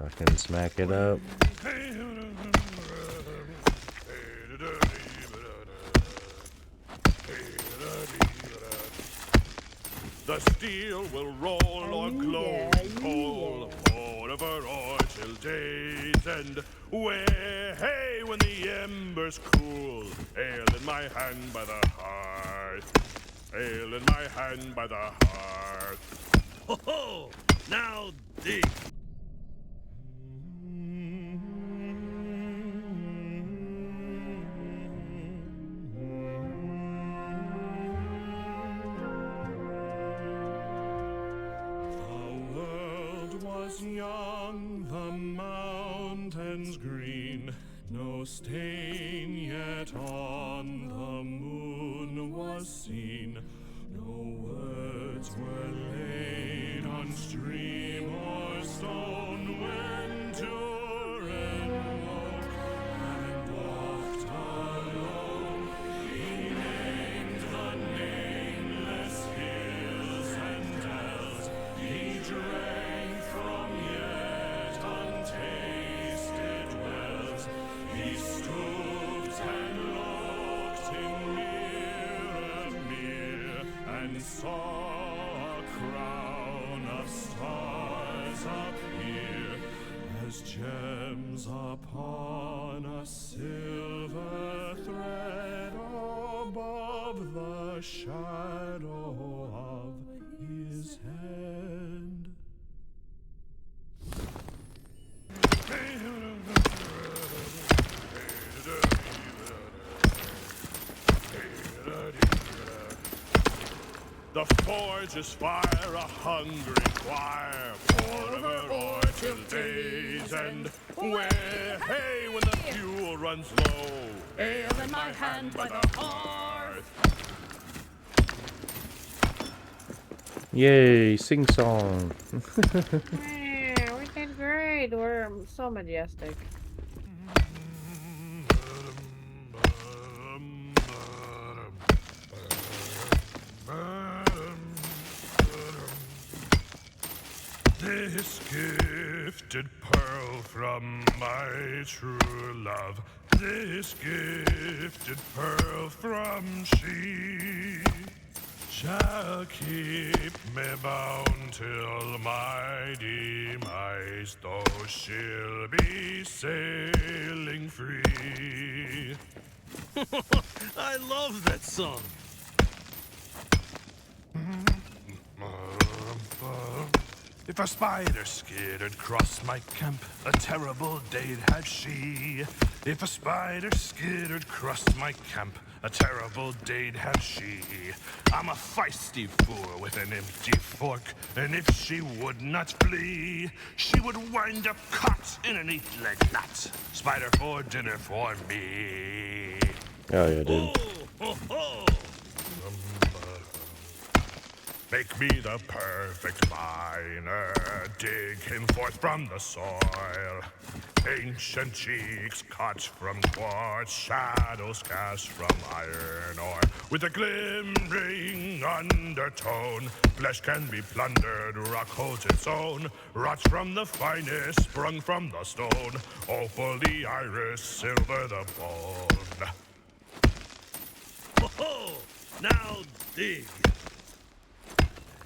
I can smack it up. The steel will roll on glowing coal, forever or till day's end. Hey, when the embers cool, ale in my hand by the hearth, ale in my hand by the hearth. Ho ho! Now dig! Young, the mountains green, no stain yet on the moon was seen, no words were laid on stream or stone when Turin woke and walked alone. He named the nameless hills and dells, he drank from yet untasted wells. He stooped and looked in mirror and saw a crown of stars appear as gems upon a silver thread above the shadow of his head. The forges fire a hungry choir, forever or till day's end. Hey, when the fuel runs low, ale in my hand by the hearth. Yay, sing song. Yeah, we did great. We're so majestic. This gifted pearl from my true love, this gifted pearl from she, shall keep me bound till my demise, though she'll be sailing free. I love that song. If a spider skittered across my camp, a terrible day'd have she. If a spider skittered across my camp, a terrible day'd have she. I'm a feisty fool with an empty fork, and if she would not flee, she would wind up caught in an eight-legged knot. Spider for dinner for me. Oh yeah, dude. Oh, ho, ho. Make me the perfect miner, dig him forth from the soil. Ancient cheeks cut from quartz, shadows cast from iron ore. With a glimmering undertone, flesh can be plundered, rock holds its own. Rots from the finest, sprung from the stone. Opal the iris, silver the bone. Ho ho! Now dig!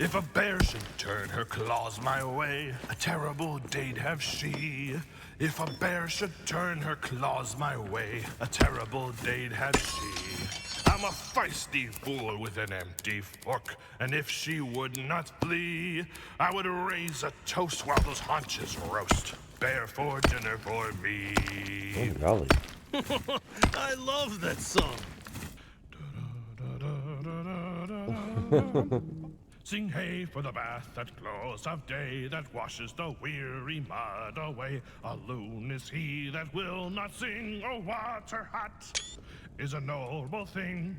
If a bear should turn her claws my way, a terrible day'd have she. If a bear should turn her claws my way, a terrible day'd have she. I'm a feisty fool with an empty fork, and if she would not flee, I would raise a toast while those haunches roast. Bear for dinner for me. Oh, golly. I love that song. Sing hey for the bath at close of day that washes the weary mud away. A loon is he that will not sing. Oh, water hot is a noble thing.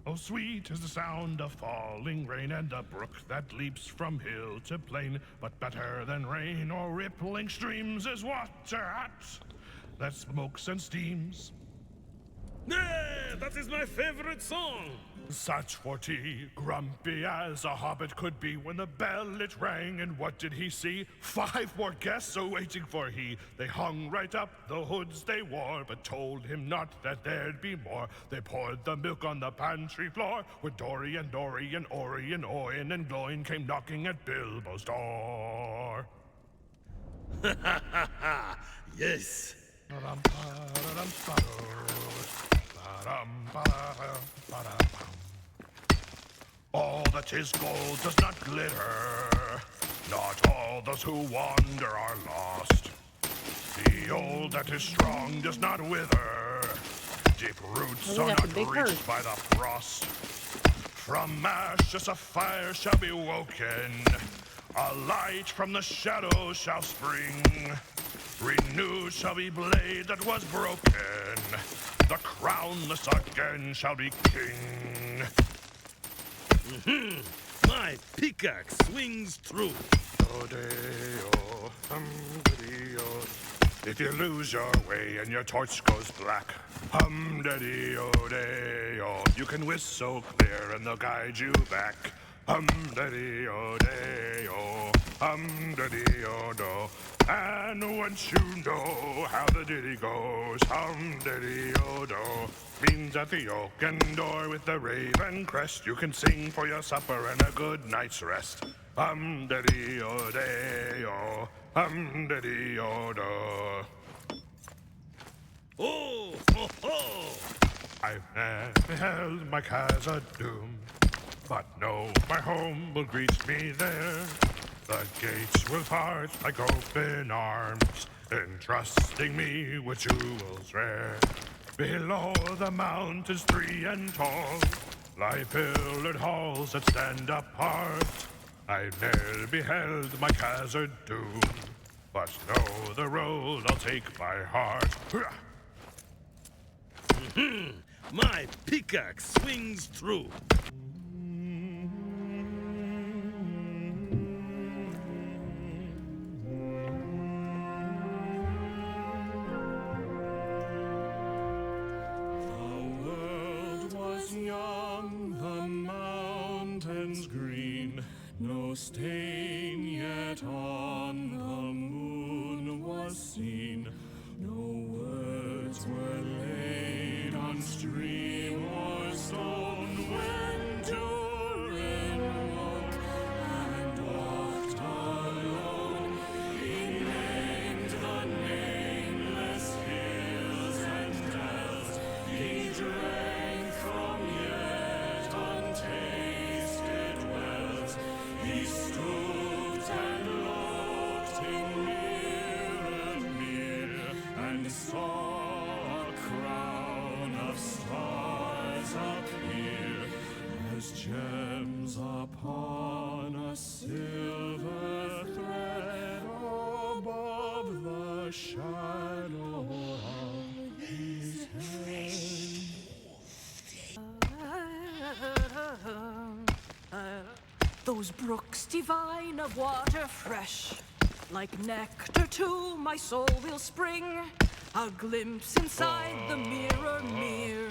Oh, sweet is the sound of falling rain and a brook that leaps from hill to plain. But better than rain or rippling streams is water hot that smokes and steams. Yeah, that is my favorite song. Such for tea, grumpy as a hobbit could be, when the bell it rang, and what did he see? 5 more guests awaiting for he. They hung right up the hoods they wore, but told him not that there'd be more. They poured the milk on the pantry floor, with Dory and Ori and Oin and Gloin came knocking at Bilbo's door. Yes. All that is gold does not glitter. Not all those who wander are lost. The old that is strong does not wither. Deep roots Oh, are that's a not big reached hurt. by the frost. From ashes a fire shall be woken. A light from the shadows shall spring. Renewed shall be blade that was broken. The crownless again shall be king. My pickaxe swings through. O-de-o, hum-de-dee-o. If you lose your way and your torch goes black, hum-de-dee-o-de-o, you can whistle clear and they'll guide you back. Hum-de-dee-o-de-o, hum-de-dee-o-do. And once you know how the ditty goes, hum-de-dee-o-do, means at the oaken door with the raven crest, you can sing for your supper and a good night's rest. Hum-de-dee-o-de-o, hum-de-dee-o-do. Oh, ho, ho. I've never beheld my casa doom, but know my home will greet me there. The gates will part like open arms, entrusting me with jewels rare. Below the mountains 3 and tall lie pillared halls that stand apart. I've ne'er beheld my casa doom, but know the road I'll take by heart. My pickaxe swings through. The world was young, the mountains green, no stain yet on the moon was seen. No words were laid on stream or stone when Durin woke and walked alone. He named the nameless hills and dells. He drank from yet untasted wells. He stooped and looked in mirror and saw a crown of stars appear as gems upon a silver thread above the shadow of his head. Those brooks divine of water fresh, like nectar to my soul will spring. A glimpse inside the mirror mirror,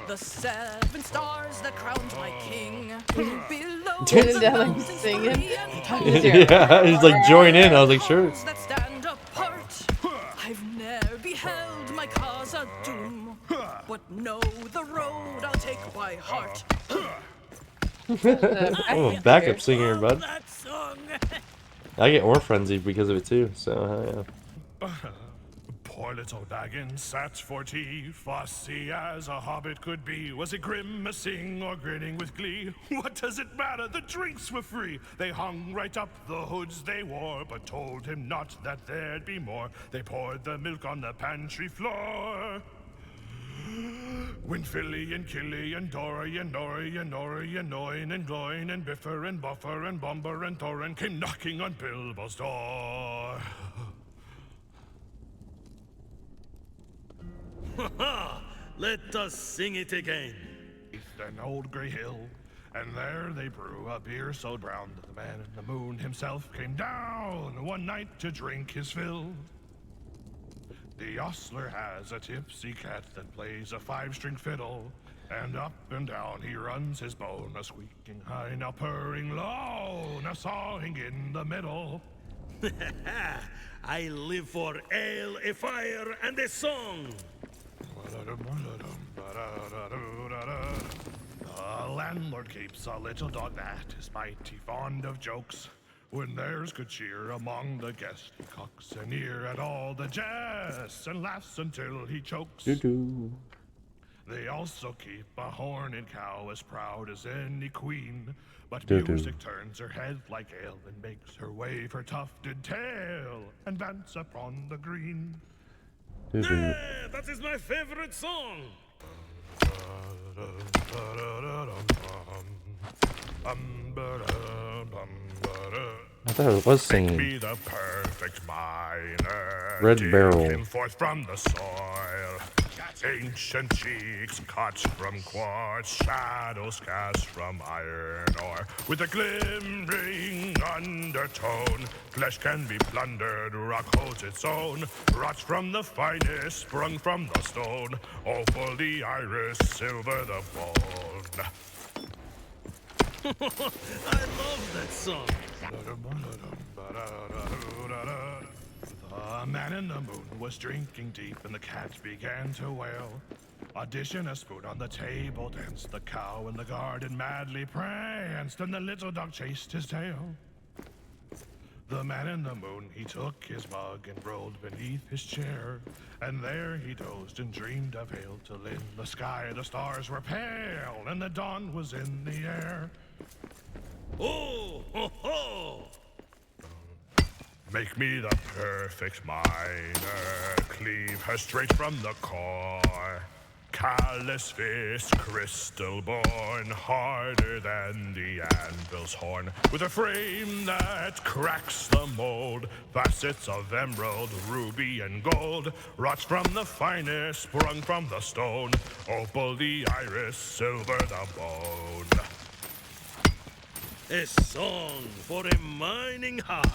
the 7 stars that crowned my king. Below Turning the down and mountains singing. 3 and tall, Yeah, he's like join in. I was like, sure. that stand apart. I've ne'er beheld my casa doom, but know the road I'll take by heart. I'm a backup singer, Love bud. that song. I get more frenzied because of it too. So hell yeah. Poor little Dagon sat for tea, fussy as a hobbit could be. Was he grimacing or grinning with glee? What does it matter? The drinks were free. They hung right up the hoods they wore, but told him not that there'd be more. They poured the milk on the pantry floor. When Philly and Killy and Dory and Nori and Nori and Noin and Gloin and Biffer and Buffer and Bumber and Thorin came knocking on Bilbo's door. Let us sing it again. An old gray hill, and there they brew a beer so brown that the man in the moon himself came down one night to drink his fill. The ostler has a tipsy cat that plays a 5-string fiddle, And up and down he runs his bone, a squeaking high, now purring low, now sawing in the middle. I live for ale, a fire, and a song. The landlord keeps a little dog that is mighty fond of jokes. When there's good cheer among the guests, he cocks an ear at all the jests and laughs until he chokes. Doo-doo. They also keep a horned cow as proud as any queen, but Doo-doo. music turns her head like ale and makes her wave her tufted tail and dance upon the green. Doo-doo. Yeah, that is my favorite song. I thought it was Make singing. me the perfect miner. Red dig Barrel. him forth from the soil. Ancient cheeks cut from quartz, shadows cast from iron ore. With a glimmering undertone, flesh can be plundered, rock holds its own. Rots from the finest, sprung from the stone. Opal the iris, silver the bone. I love that song. The man in the moon was drinking deep and the cat began to wail. A dish and a spoon on the table danced, the cow in the garden madly pranced, and the little dog chased his tail. The man in the moon, he took his mug and rolled beneath his chair, and there he dozed and dreamed of ale till in the sky the stars were pale and the dawn was in the air. Oh, ho, ho. Make me the perfect miner, cleave her straight from the core. Callous fist, crystal born, harder than the anvil's horn. With a frame that cracks the mold, facets of emerald, ruby, and gold. Rots from the finest, sprung from the stone. Opal the iris, silver the bone. A song for a mining heart.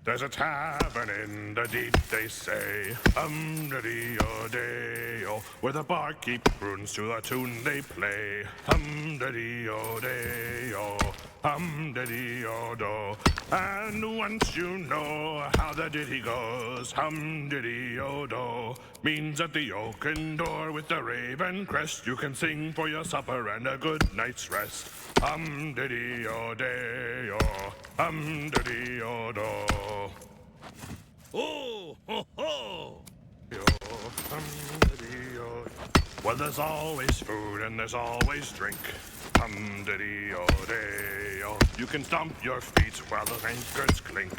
There's a tavern in the deep, they say, hum-da-dee-o-day-o, where the barkeep croons to the tune they play, hum-da-dee-o-day-o, hum-da-dee-o-do. And once you know how the ditty goes, hum-diddy-o-do, means at the oaken door with the raven crest, you can sing for your supper and a good night's rest. Hum-diddy-o-day-o, hum-diddy-o-do. Oh, ho, ho. Well, there's always food and there's always drink. Hum-diddy-o-day-o. You can stomp your feet while the anchors clink.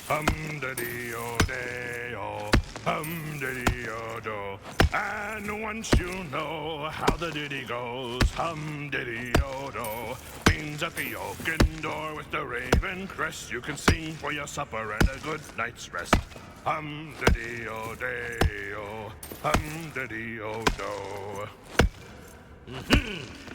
Hum-diddy-o-day-o. Hum-diddy-o-do. And once you know how the ditty goes, hum-diddy-o-do, means at the oaken door with the raven crest, you can sing for your supper and a good night's rest. Hum-diddy-o-day-o. Hum-diddy-o-do.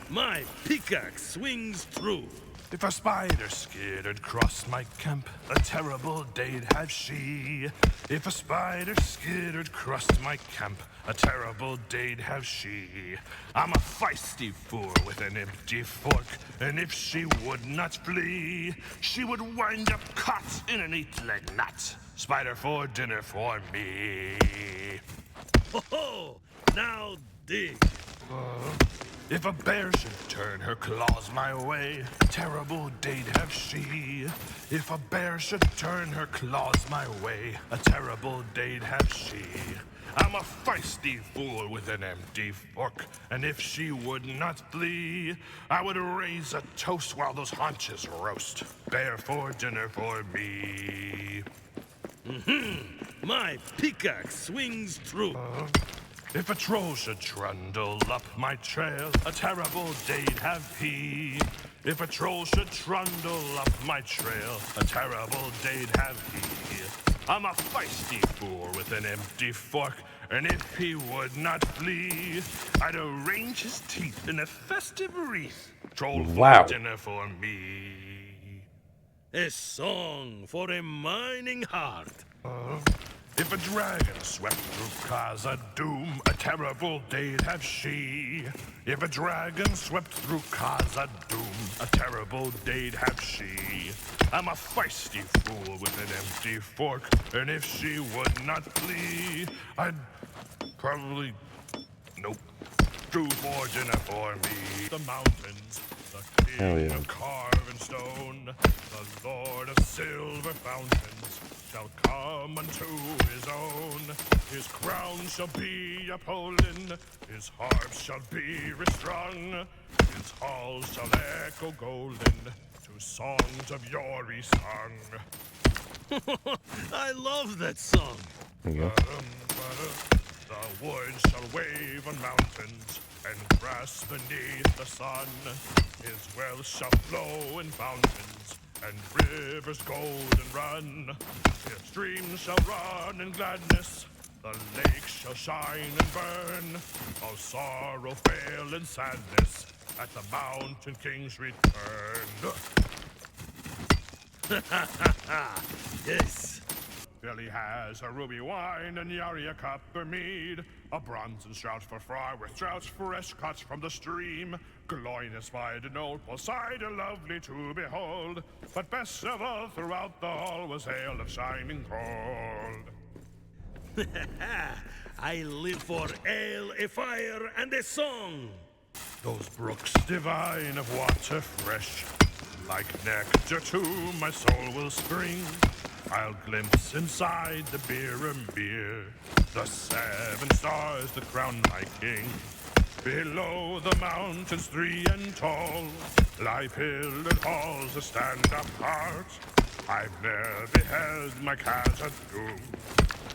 My pickaxe swings true. If a spider skittered across my camp, a terrible day'd have she. If a spider skittered across my camp, a terrible day'd have she. I'm a feisty fool with an empty fork, and if she would not flee, she would wind up caught in a neat-leg knot. Spider for dinner for me. Ho, ho. Now dig. If a bear should turn her claws my way, a terrible day'd have she. If a bear should turn her claws my way, a terrible day'd have she. I'm a feisty fool with an empty fork, and if she would not flee, I would raise a toast while those haunches roast. Bear for dinner for me. My pickaxe swings true. If a troll should trundle up my trail, a terrible day'd have he. If a troll should trundle up my trail, a terrible day'd have he. I'm a feisty fool with an empty fork, and if he would not flee, I'd arrange his teeth in a festive wreath. Troll Wow. for dinner for me. A song for a mining heart. If a dragon swept through Khazad-dûm, a terrible day'd have she. If a dragon swept through Khazad-dûm, a terrible day'd have she. I'm a feisty fool with an empty fork, and if she would not flee, I'd probably... Nope. Do more dinner for me. The mountains, the Hell king yeah. of carven stone, the lord of silver fountains, shall come unto his own. His crown shall be upholden, his harp shall be restrung, his halls shall echo golden, to songs of yore sung. I love that song. There you go. The woods shall wave on mountains, and grass beneath the sun. His wells shall flow in fountains, and rivers golden run. His streams shall run in gladness, the lakes shall shine and burn. All sorrow fail in sadness, at the mountain king's return. Yes. Billy has a ruby wine and Yari a copper mead, a bronzen strout for fry with trouts fresh caught from the stream. Gloin espied an old Poseidon lovely to behold, but best of all throughout the hall was ale of shining gold. I live for ale, a fire, and a song. Those brooks divine of water fresh, like nectar to my soul will spring. I'll glimpse inside the beer, the 7 stars that crown my king. Below the mountains 3 and tall, lie pillared halls that stand apart. I've never beheld my Khazad-dûm,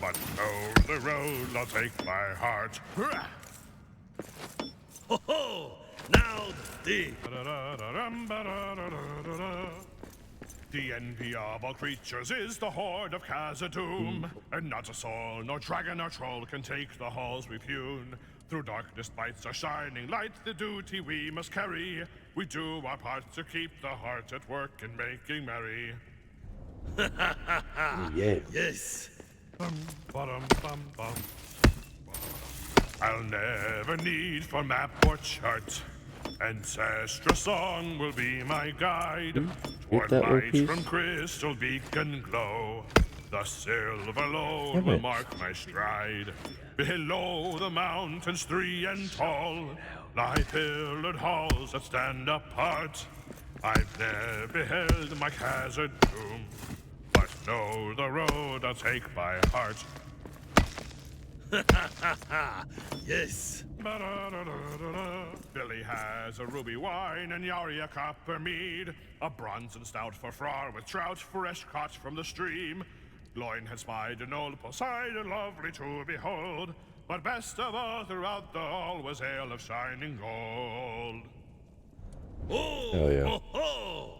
but know the road I'll take by heart. Hurrah! Ho ho! Now dig. The envy of all creatures is the horde of Khazad-dûm, and not a soul, nor dragon nor troll can take the halls we've hewn. Through darkness bites our shining light, the duty we must carry. We do our part to keep the heart at work and making merry. Yeah. Yes. Bum. I'll never need for map or chart. Ancestral song will be my guide. Toward that little light piece? from crystal beacon glow. The silver load Damn will it. mark my stride. Below the mountains 3 and tall, lie pillared halls that stand apart. I've never beheld my Khazad-dûm, but know the road I'll take by heart. Yes. Billy has a ruby wine and Yari a copper mead, a bronzen stout for frar with trout fresh caught from the stream. Gloin has spied an old Poseidon lovely to behold, but best of all throughout the hall was ale of shining gold. Oh, Hell yeah. ho, ho.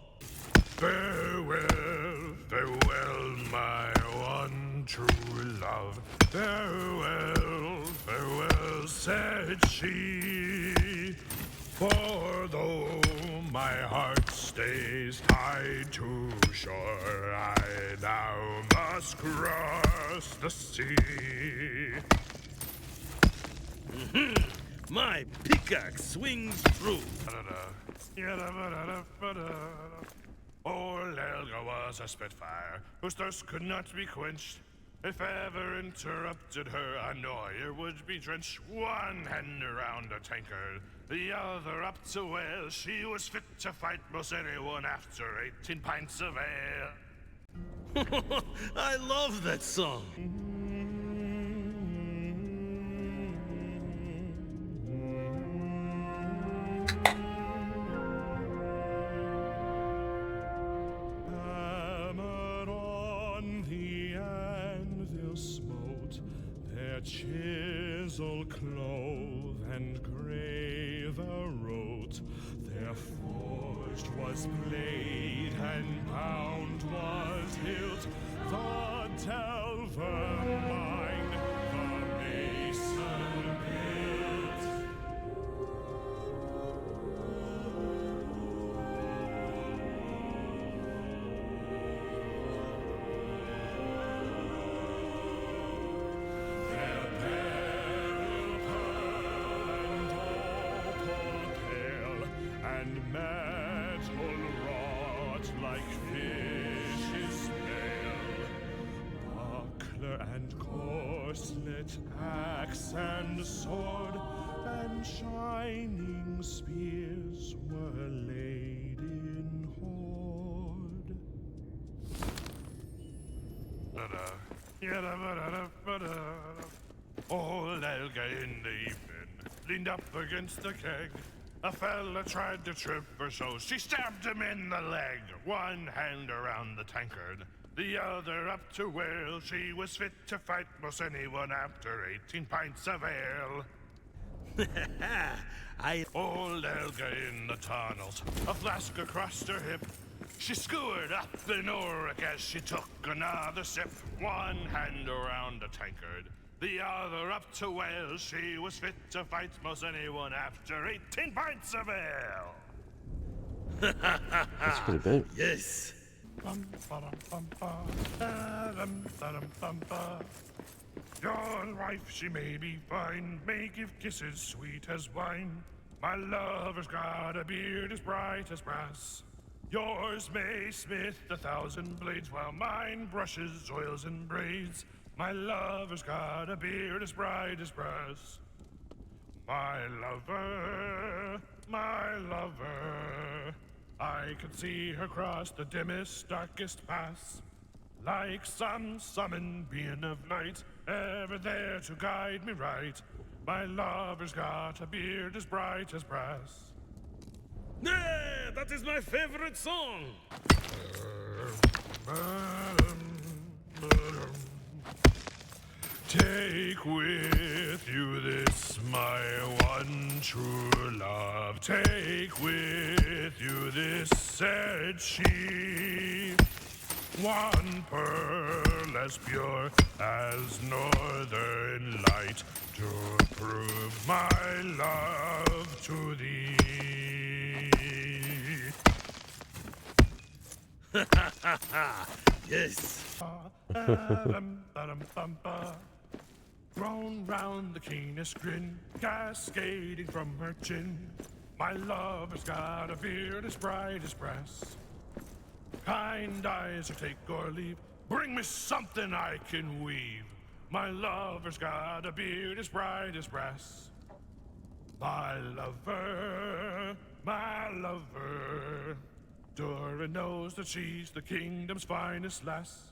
Farewell, farewell, my one true love. Farewell, farewell, said she. For though my heart stays tied to shore, I now must cross the sea. My pickaxe swings through. Old Helga was a spitfire, whose thirst could not be quenched. If ever interrupted her, a Moria would be drenched. One hand around a tankard, the other up to well. She was fit to fight most anyone after 18 pints of ale. I love that song. Hammer on the anvil smote, their chisel clove and graver wrote. Their forged was blade and bound was hilt. The delver mind, the mason built. and corslet, axe and sword, and shining spears were laid in hoard. Old Helga in the evening leaned up against the keg. A fella tried to trip her, so she stabbed him in the leg. One hand around the tankard, the other up to whale. She was fit to fight most anyone after 18 pints of ale. Old Helga in the tunnels, a flask across her hip. She skewered up in Oric as she took another sip. One hand around the tankard, the other up to whale. She was fit to fight most anyone after 18 pints of ale. That's pretty big. Yes. Your wife, she may be fine, may give kisses sweet as wine. My lover's got a beard as bright as brass. Yours may smith 1,000 blades, while mine brushes, oils, and braids. My lover's got a beard as bright as brass. My lover, I can see her cross the dimmest, darkest pass. Like some summoned being of night, ever there to guide me right. My lover's got a beard as bright as brass. Yeah, that is my favorite song. Take with you this, my one true love. Take with you this, said she. One pearl as pure as northern light, to prove my love to thee. Yes. Thrown round the keenest grin, cascading from her chin. My lover's got a beard as bright as brass. Kind eyes or take or leave, bring me something I can weave. My lover's got a beard as bright as brass. My lover, Dora knows that she's the kingdom's finest lass.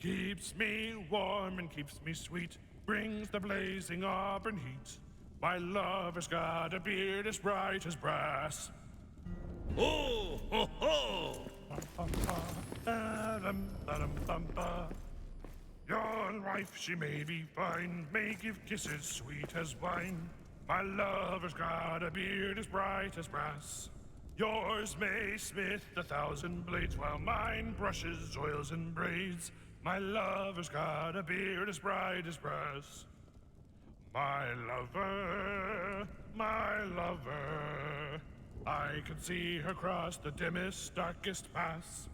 Keeps me warm and keeps me sweet, brings the blazing auburn heat. My lover's got a beard as bright as brass. Oh, ho, ho. Your wife, she may be fine, may give kisses sweet as wine. My lover's got a beard as bright as brass. Yours may smith 1,000 blades, while mine brushes, oils, and braids. My lover's got a beard as bright as brass. My lover, I can see her cross the dimmest, darkest pass.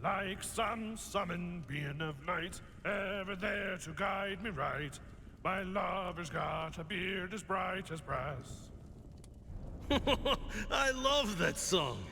Like some summoned being of night, ever there to guide me right. My lover's got a beard as bright as brass. I love that song.